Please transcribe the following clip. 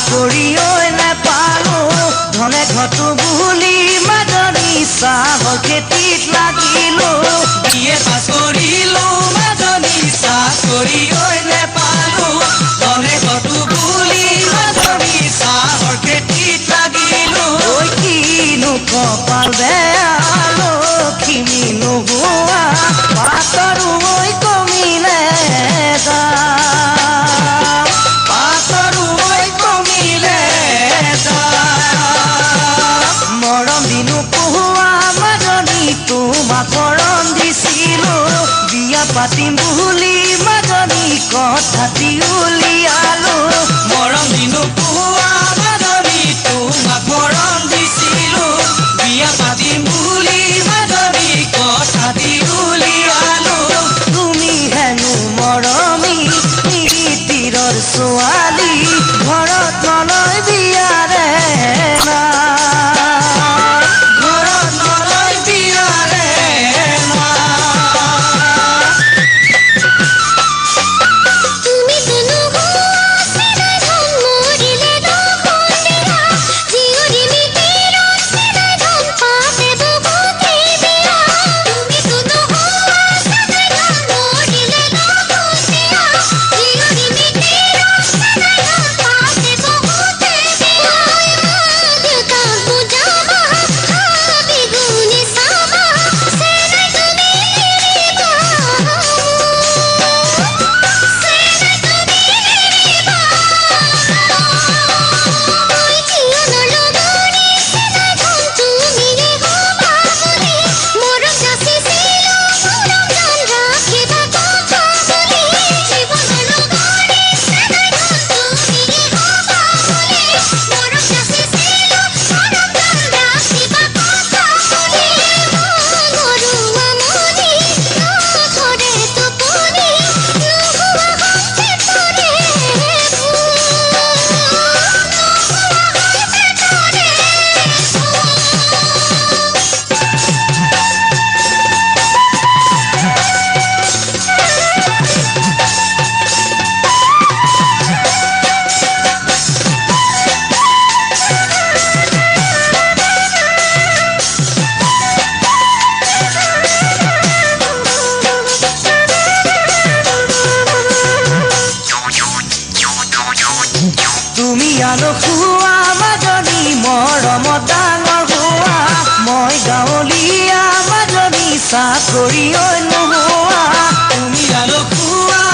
চাকৰি নেপালো ধনে ঘটো বুলি মাজনী চাহৰ খেতিত লাগিলো বিয়ে পাছ কৰিলো মাজনী চাকৰি নেপালো ধনে ঘটো বুলি মাজনী চাহৰ খেতিত লাগিলো ঐ কিনো কপাল বেয়া লখিমী নোহোৱা পাতৰো ঐ কমিলে মৰম দিনো পোহোৱা মাজনী তোমাক মৰম দিছিলো বিয়া পাতিম বুলি মাজনী কথাটি উলিয়ালো মৰম দিনো পোহোৱা মাজনী তোমাক মৰম দিছিলো বিয়া পাতিম বুলি মাজনী কথাটি উলিয়ালো তুমি হেনো মৰমী নীতিৰৰ ছোৱালী ঘৰত নলয় বিয়াৰে তুমি আলসুৱা মাজনী মৰমত ডাঙৰ হোৱা মই গাঁৱলীয়া মাজনী চাকৰি নোহোৱা তুমি আলসুৱা